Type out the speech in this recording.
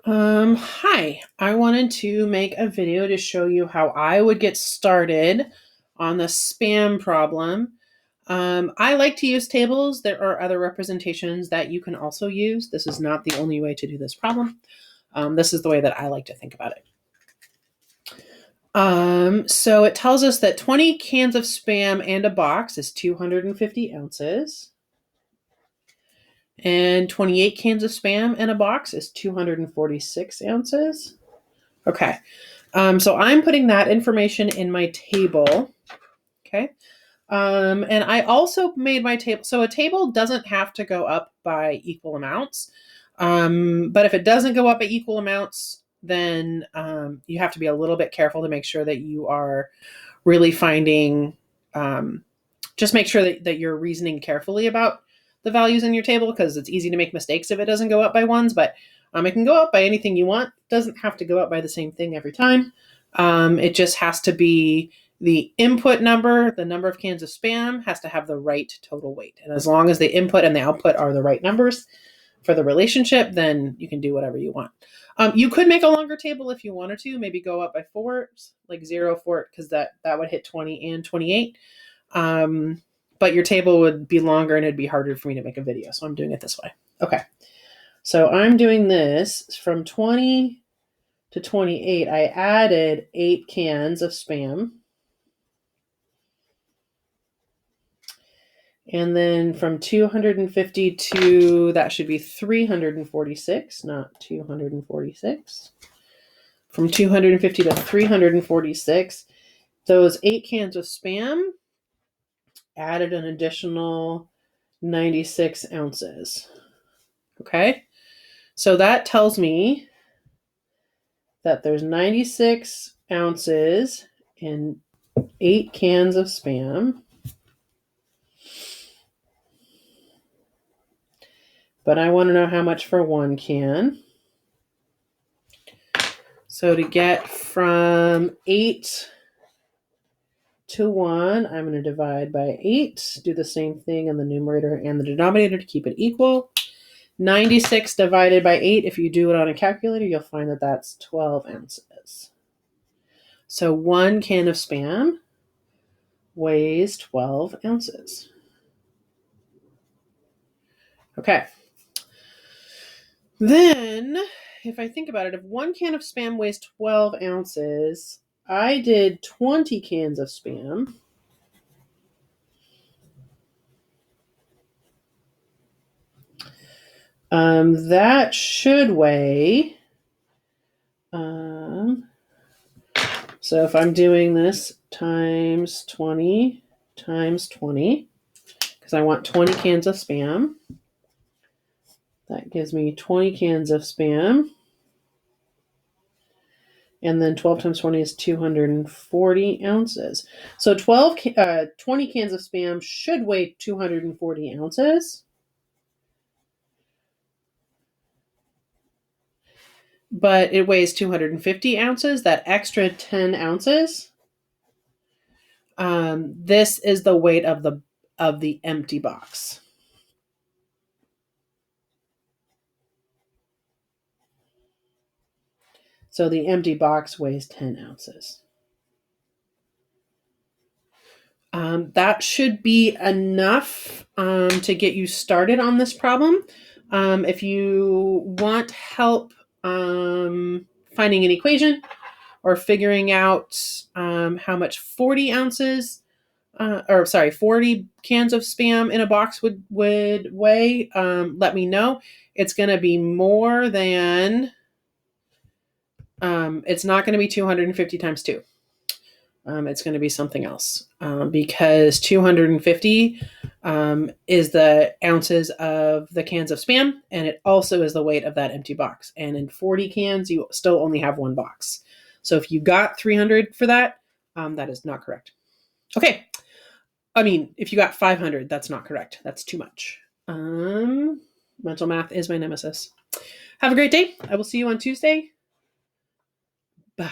Hi, I wanted to make a video to show you how I would get started on the spam problem. I like to use tables. There are other representations that you can also use. This is not the only way to do this problem. This is the way that I like to think about it. So it tells us that 20 cans of spam and a box is 250 ounces. And 28 cans of spam in a box is 246 ounces. Okay. So I'm putting that information in my table. Okay. And I also made my table. So a table doesn't have to go up by equal amounts. But if it doesn't go up by equal amounts, then you have to be a little bit careful to make sure that you are really finding, just make sure that you're reasoning carefully about the values in your table, because it's easy to make mistakes if it doesn't go up by ones, but it can go up by anything you want. It doesn't have to go up by the same thing every time. It just has to be the input number, the number of cans of spam, has to have the right total weight. And as long as the input and the output are the right numbers for the relationship, then you can do whatever you want. You could make a longer table if you wanted to, maybe go up by 4s, like 0 for it, because that would hit 20 and 28. But your table would be longer and it'd be harder for me to make a video. So I'm doing it this way. Okay. So I'm doing this from 20 to 28. I added 8 cans of spam. And then from 250 to, that should be 346, not 246. From 250 to 346, those 8 cans of spam added an additional 96 ounces. Okay. So that tells me that there's 96 ounces in 8 cans of spam. But I want to know how much for 1 can. So to get from 8 to 1, I'm going to divide by 8. Do the same thing in the numerator and the denominator to keep it equal. 96 divided by 8, if you do it on a calculator, you'll find that that's 12 ounces. So 1 can of spam weighs 12 ounces. Okay. Then, if I think about it, if 1 can of spam weighs 12 ounces, I did 20 cans of spam. That should weigh, so if I'm doing this times 20 times 20, because I want 20 cans of spam, that gives me 20 cans of spam. And then 12 times 20 is 240 ounces. So 20 cans of spam should weigh 240 ounces. But it weighs 250 ounces, that extra 10 ounces. This is the weight of the empty box. So the empty box weighs 10 ounces. That should be enough to get you started on this problem. If you want help finding an equation or figuring out how much 40 cans of spam in a box would weigh, let me know. It's going to be more than, it's not going to be 250 times 2. It's going to be something else because 250 is the ounces of the cans of spam, and it also is the weight of that empty box. And in 40 cans, you still only have 1 box. So if you got 300 for that, that is not correct. Okay. If you got 500, that's not correct. That's too much. Mental math is my nemesis. Have a great day. I will see you on Tuesday. Bye.